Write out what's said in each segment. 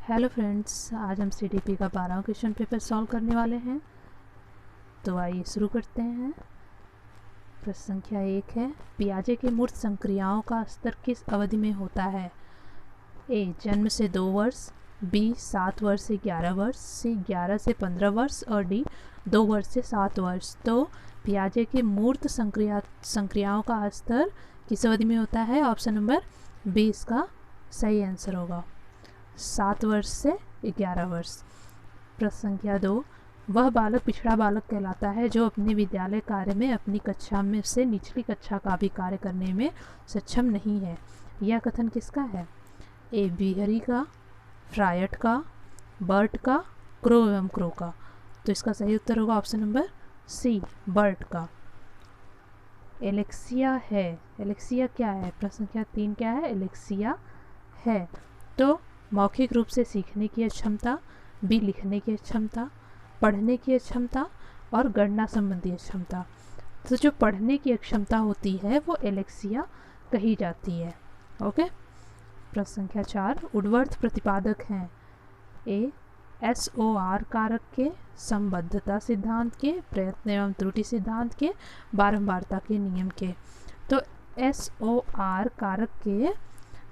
Hello friends, आज हम CDP का 12वां क्वेश्चन पेपर सॉल्व करने वाले हैं। तो आइए शुरू करते हैं। प्रश्न संख्या 1 है, पियाजे की मूर्त संक्रियाओं का स्तर किस अवधि में होता है? ए जन्म से 2 वर्ष, बी 7 वर्ष से 11 वर्ष, सी 11 से 15 वर्ष और डी 2 वर्ष से 7 वर्ष। तो पियाजे की मूर्त संक्रियाओं का स्तर किस अवधि में होता है? ऑप्शन नंबर बी इसका सही आंसर होगा, 7 वर्ष से 11 वर्ष। प्रश्न संख्या 2, वह बालक पिछड़ा बालक कहलाता है जो अपने विद्यालय कार्य में अपनी कक्षा में से निचली कक्षा का भी कार्य करने में सक्षम नहीं है। यह कथन किसका है? ए बिहरी का, फ्रायट का, बर्ट का, क्रो एवं क्रो का। तो इसका सही उत्तर होगा ऑप्शन नंबर सी, बर्ट का। एलेक्सिया है, एलेक्सिया क्या है? प्रश्न संख्या 3 क्या है? एलेक्सिया है तो मौखिक रूप से सीखने की क्षमता, बी लिखने की क्षमता, पढ़ने की क्षमता और गणना संबंधी क्षमता। तो जो पढ़ने की क्षमता होती है वो एलेक्सिया कही जाती है। ओके। प्रश्न संख्या 4, उडवर्थ प्रतिपादक हैं ए SOR कारक के, संबद्धता सिद्धांत के, प्रयत्न एवं त्रुटि सिद्धांत के, बारंबारता के नियम के। तो SOR कारक के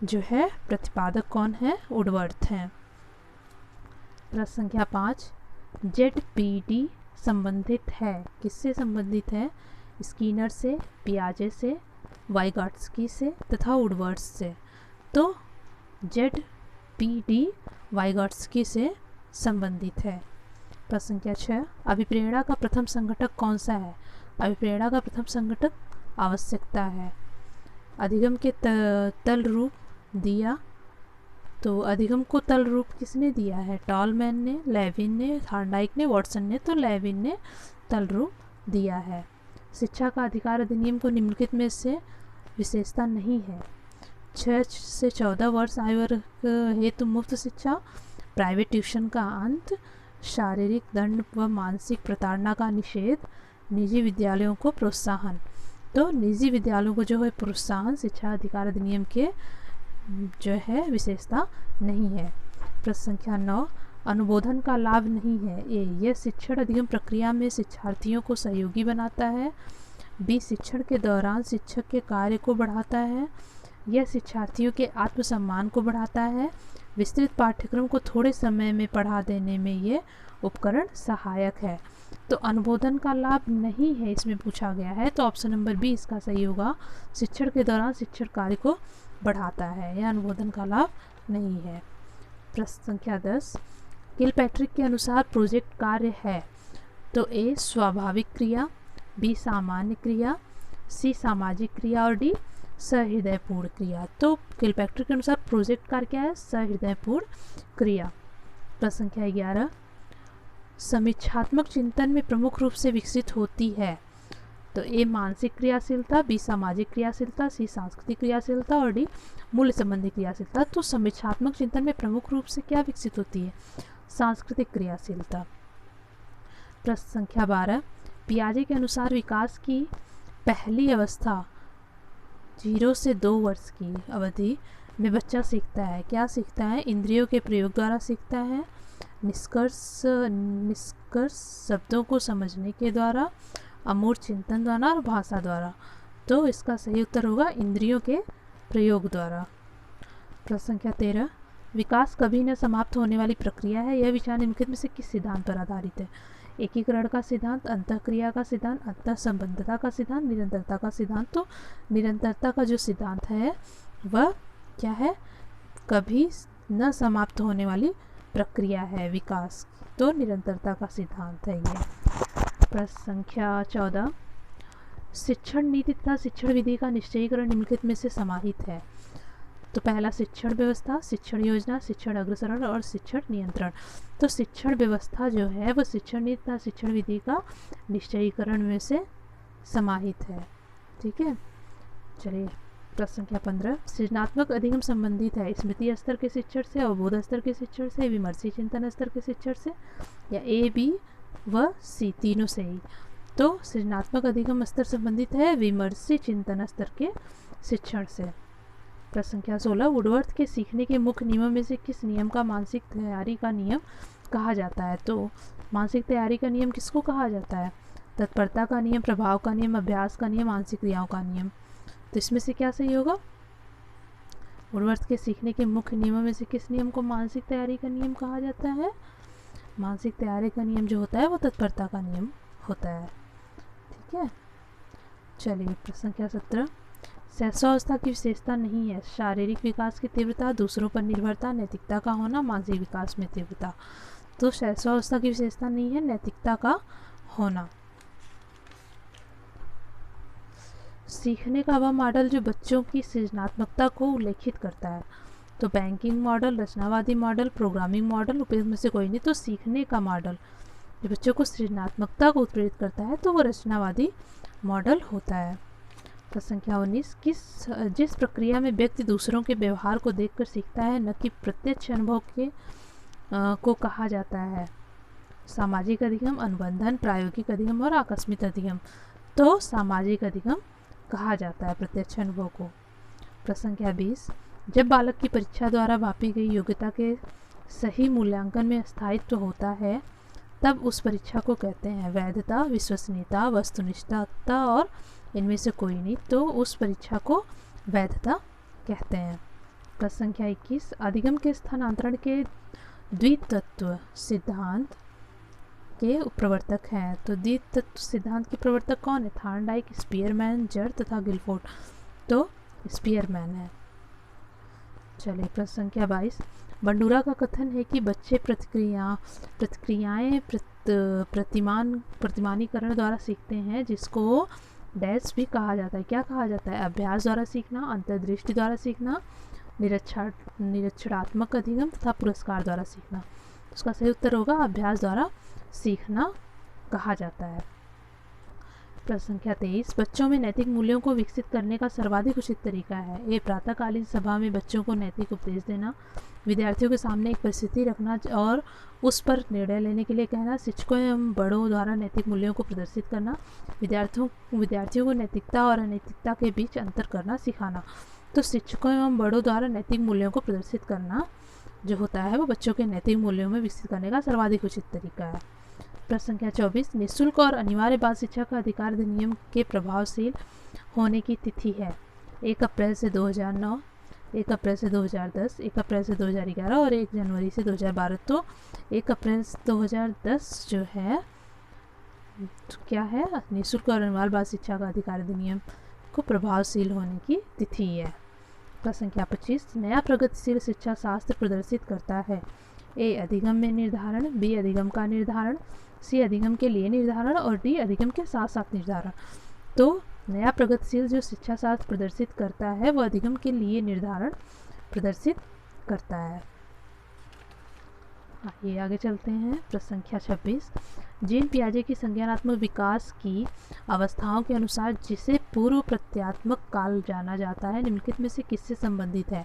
जो है प्रतिपादक कौन है? उडवर्थ हैं। प्रश्न संख्या 5, ZPD संबंधित है, किससे संबंधित है? स्कीनर से, पियाजे से, वाइगॉट्स्की से तथा उडवर्थ से। तो ZPD वाइगॉट्स्की से संबंधित है। प्रश्न संख्या 6, अभिप्रेरणा का प्रथम संघटक कौन सा है? अभिप्रेरणा का प्रथम संघटक आवश्यकता है। अधिगम के तल रूप दिया, तो अधिगम को तल रूप किसने दिया है? टॉलमैन ने, लेविन ने, थार्नडाइक ने, वॉटसन ने। तो लेविन ने तल रूप दिया है। शिक्षा का अधिकार अधिनियम को निम्नलिखित में से विशेषता नहीं है। 6 से 14 वर्ष आयु वर्ग हेतु मुफ्त शिक्षा, प्राइवेट ट्यूशन का अंत, शारीरिक दंड व मानसिक प्रताड़ना का निषेध, निजी विद्यालयों को प्रोत्साहन। तो निजी विद्यालयों को जो है प्रोत्साहन शिक्षा अधिकार अधिनियम के जो है विशेषता नहीं है। प्रश्न संख्या 9, अनुबोधन का लाभ नहीं है। ए यह शिक्षण अधिगम प्रक्रिया में शिक्षार्थियों को सहयोगी बनाता है, बी शिक्षण के दौरान शिक्षक के कार्य को बढ़ाता है, यह शिक्षार्थियों के आत्मसम्मान को बढ़ाता है, विस्तृत पाठ्यक्रम को थोड़े समय में पढ़ा देने में ये उपकरण सहायक है। तो अनुबोधन का लाभ नहीं है इसमें पूछा गया है, तो ऑप्शन नंबर बी इसका सही होगा, शिक्षण के दौरान शिक्षण कार्य को बढ़ाता है, यह अनुबोधन का लाभ नहीं है। प्रश्न संख्या 10, किलपैट्रिक के अनुसार प्रोजेक्ट कार्य है। तो ए स्वाभाविक क्रिया, बी सामान्य क्रिया, सी सामाजिक क्रिया और डी सहृदयपूर्ण क्रिया। तो किलपैट्रिक के अनुसार प्रोजेक्ट कार्य क्या है? सहृदयपूर्ण क्रिया। प्रश्न संख्या 11, समीक्षात्मक चिंतन में प्रमुख रूप से विकसित होती है। तो ए मानसिक क्रियाशीलता, बी सामाजिक क्रियाशीलता, सी सांस्कृतिक क्रियाशीलता और डी मूल्य संबंधी क्रियाशीलता। तो समीक्षात्मक चिंतन में प्रमुख रूप से क्या विकसित होती है? सांस्कृतिक क्रियाशीलता। प्रश्न संख्या 12, पियाजे के अनुसार विकास की पहली अवस्था 0 से 2 वर्ष की अवधि में बच्चा सीखता है। क्या सीखता है? इंद्रियों के प्रयोग द्वारा सीखता है, निष्कर्ष शब्दों को समझने के द्वारा, अमूर्त चिंतन द्वारा और भाषा द्वारा। तो इसका सही उत्तर होगा इंद्रियों के प्रयोग द्वारा। प्रश्न संख्या 13, विकास कभी न समाप्त होने वाली प्रक्रिया है। यह विचार निम्नलिखित में से किस सिद्धांत पर आधारित है? एकीकरण का सिद्धांत, अंतःक्रिया का सिद्धांत, अंतः संबंधता का सिद्धांत, निरंतरता का सिद्धांत। तो निरंतरता का जो सिद्धांत है वह क्या है? कभी न समाप्त होने वाली प्रक्रिया है विकास, तो निरंतरता का सिद्धांत है ये। प्रश्न संख्या 14, शिक्षण नीति तथा शिक्षण विधि का निश्चयीकरण निम्नलिखित में से समाहित है। तो पहला शिक्षण व्यवस्था, शिक्षण योजना, शिक्षण अग्रसरण और शिक्षण नियंत्रण। तो शिक्षण व्यवस्था जो है वो शिक्षण नीति तथा शिक्षण विधि का निश्चयीकरण में से समाहित है। ठीक है, चलिए। प्रश्न संख्या 15, सृजनात्मक अधिगम संबंधित है स्मृति स्तर के शिक्षण से, अवबोध स्तर के शिक्षण से, विमर्शी चिंतन स्तर के शिक्षण से, या ए बी व सी तीनों से ही। तो सृजनात्मक अधिगम स्तर संबंधित है विमर्शी चिंतन स्तर के शिक्षण से। प्रश्न संख्या 16, वुडवर्थ के सीखने के मुख्य नियमों में से किस नियम का मानसिक तैयारी का नियम कहा जाता है? तो मानसिक तैयारी का नियम किसको कहा जाता है? तत्परता का नियम, प्रभाव का नियम, अभ्यास का नियम, मानसिक क्रियाओं का नियम। तो इसमें से क्या सही होगा? वुडवर्थ के सीखने के मुख्य नियमों में से किस नियम को मानसिक तैयारी का नियम कहा जाता है? मानसिक तैयारी का नियम जो होता है वो तत्परता का नियम होता है। ठीक है, चलिए प्रश्न संख्या 17, सहस्रावस्था की विशेषता नहीं है शारीरिक विकास की तीव्रता, दूसरों पर निर्भरता, नैतिकता का होना, मानसिक विकास में तीव्रता। तो सहस्रावस्था की विशेषता नहीं है नैतिकता का होना। सीखने का वह मॉडल जो बच्चों की सृजनात्मकता को उल्लेखित करता है। तो बैंकिंग मॉडल, रचनावादी मॉडल, प्रोग्रामिंग मॉडल, उपयुक्त में से कोई नहीं। तो सीखने का मॉडल जो बच्चों को सृजनात्मकता को उत्प्रेरित करता है तो वो रचनावादी मॉडल होता है। प्रश्न संख्या 19, जिस प्रक्रिया में व्यक्ति दूसरों के व्यवहार को देखकर सीखता है न कि प्रत्यक्ष अनुभव के को कहा जाता है? सामाजिक अधिगम, अनुबंधन, प्रायोगिक अधिगम और आकस्मिक अधिगम। तो सामाजिक अधिगम कहा जाता है प्रत्यक्ष अनुभव को। प्रश्न संख्या 20, जब बालक की परीक्षा द्वारा मापी गई योग्यता के सही मूल्यांकन में स्थायित्व होता है तब उस परीक्षा को कहते हैं वैधता, विश्वसनीयता, वस्तुनिष्ठता और इनमें से कोई नहीं। तो उस परीक्षा को वैधता कहते हैं। प्रश्न संख्या 21, अधिगम के स्थानांतरण के द्वितत्व सिद्धांत के प्रवर्तक हैं। तो द्वितत्व सिद्धांत के प्रवर्तक कौन है? थॉर्नडाइक, स्पीयरमैन, जर तथा गिलफोर्ड। तो स्पीयरमैन है। चलिए प्रश्न संख्या 22, बंडूरा का कथन है कि बच्चे प्रतिक्रियाएं प्रतिमानीकरण द्वारा सीखते हैं जिसको डैश भी कहा जाता है। क्या कहा जाता है? अभ्यास द्वारा सीखना, अंतर्दृष्टि द्वारा सीखना, निरीक्षणात्मक अधिगम तथा पुरस्कार द्वारा सीखना। उसका सही उत्तर होगा अभ्यास द्वारा सीखना कहा जाता है। प्रश्न संख्या 23, बच्चों में नैतिक मूल्यों को विकसित करने का सर्वाधिक उचित तरीका है? ए, प्रातःकालीन सभा में बच्चों को नैतिक उपदेश देना, विद्यार्थियों के सामने एक परिस्थिति रखना और उस पर निर्णय लेने के लिए कहना, शिक्षकों एवं बड़ों द्वारा नैतिक मूल्यों को प्रदर्शित करना, विद्यार्थियों को नैतिकता और अनैतिकता के बीच अंतर करना सिखाना। तो शिक्षकों एवं बड़ों द्वारा नैतिक मूल्यों को प्रदर्शित करना जो होता है वो बच्चों के नैतिक मूल्यों में विकसित करने का सर्वाधिक उचित तरीका है। प्रश्न संख्या 24, निःशुल्क और अनिवार्य बाल शिक्षा का अधिकार अधिनियम के प्रभावशील होने की तिथि है? 1 अप्रैल से 2009, 1 अप्रैल से 2010, 1 अप्रैल से 2011 और 1 जनवरी से 2012। तो 1 अप्रैल 2010 जो है तो क्या है? निःशुल्क और अनिवार्य बाल शिक्षा का अधिकार अधिनियम को प्रभावशील होने की तिथि है। प्रश्न संख्या 25, नया प्रगतिशील शिक्षा शास्त्र प्रदर्शित करता है? ए, अधिगम में निर्धारण, बी, अधिगम का निर्धारण, सी, अधिगम के लिए निर्धारण और डी, अधिगम के साथ साथ निर्धारण। तो नया प्रगतिशील जो शिक्षा शास्त्र प्रदर्शित करता है वो अधिगम के लिए निर्धारण प्रदर्शित करता है। ये आगे चलते हैं। प्रश्न संख्या 26, जीन पियाजे की संज्ञानात्मक विकास की अवस्थाओं के अनुसार जिसे पूर्व प्रत्यात्मक काल जाना जाता है निम्नलिखित में से किससे संबंधित है?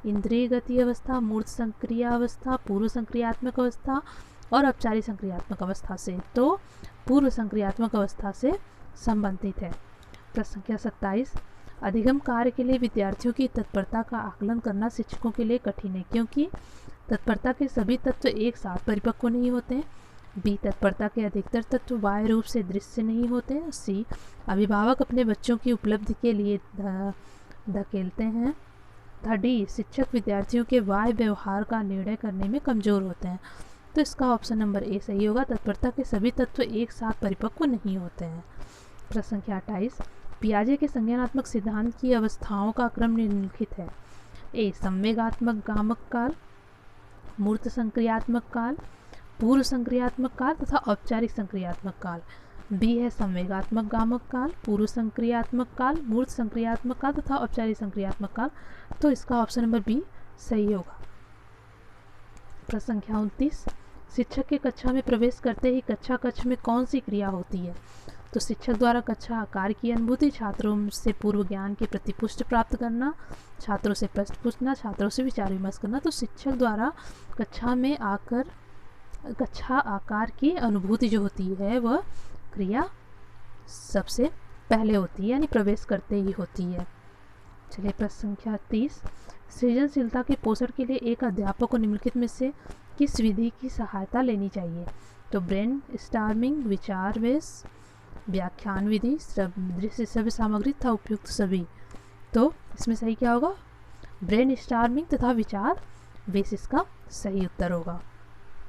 इंद्रिय गति अवस्था, मूर्त संक्रिय अवस्था, पूर्व संक्रियात्मक अवस्था और औपचारिक संक्रियात्मक अवस्था से। तो पूर्व संक्रियात्मक अवस्था से संबंधित है। प्रश्न संख्या 27, अधिगम कार्य के लिए विद्यार्थियों की तत्परता का आकलन करना शिक्षकों के लिए कठिन है क्योंकि तत्परता के सभी तत्व एक साथ परिपक्व नहीं होते हैं। बी, तत्परता के अधिकतर तत्व बाह्य रूप से दृश्य नहीं होते हैं। सी, अभिभावक अपने बच्चों की उपलब्धि के लिए धकेलते हैं। डी, शिक्षक विद्यार्थियों के बाह्य व्यवहार का निर्णय करने में कमजोर होते हैं। तो इसका ऑप्शन नंबर ए सही होगा, तत्परता के सभी तत्व एक साथ परिपक्व नहीं होते हैं। प्रश्न संख्या 28, पियाजे के संज्ञानात्मक सिद्धांत की अवस्थाओं का क्रम निम्नलिखित है? ए, संवेगात्मक गामक काल, मूर्त संक्रियात्मक काल, पूर्व संक्रियात्मक काल तथा औपचारिक संक्रियात्मक काल। बी है संवेगात्मक गामक काल, पूर्व संक्रियात्मक काल, मूर्त संक्रियात्मक काल तथा औपचारिक संक्रियात्मक काल। तो इसका ऑप्शन नंबर बी सही होगा। प्रश्न संख्या 29, शिक्षक के कक्षा में प्रवेश करते ही कक्षा कक्ष में कौन सी क्रिया होती है? तो शिक्षक द्वारा कक्षा आकार की अनुभूति, छात्रों से पूर्व ज्ञान की प्रतिपुष्टि प्राप्त करना, छात्रों से प्रश्न पूछना, छात्रों से विचार विमर्श करना। तो शिक्षक द्वारा कक्षा में आकर कक्षा आकार की अनुभूति जो होती है वह क्रिया सबसे पहले होती है यानी प्रवेश करते ही होती है। चलिए प्रश्न संख्या 30, सृजनशीलता के पोषण के लिए एक अध्यापक को निम्नलिखित में से किस विधि की सहायता लेनी चाहिए? तो ब्रेन स्टॉर्मिंग, विचार वेश, व्याख्यान विधि, दृश्य श्रव्य सामग्री तथा उपयुक्त सभी। तो इसमें सही क्या होगा? ब्रेन स्टॉर्मिंग तथा विचार वेश इसका सही उत्तर होगा।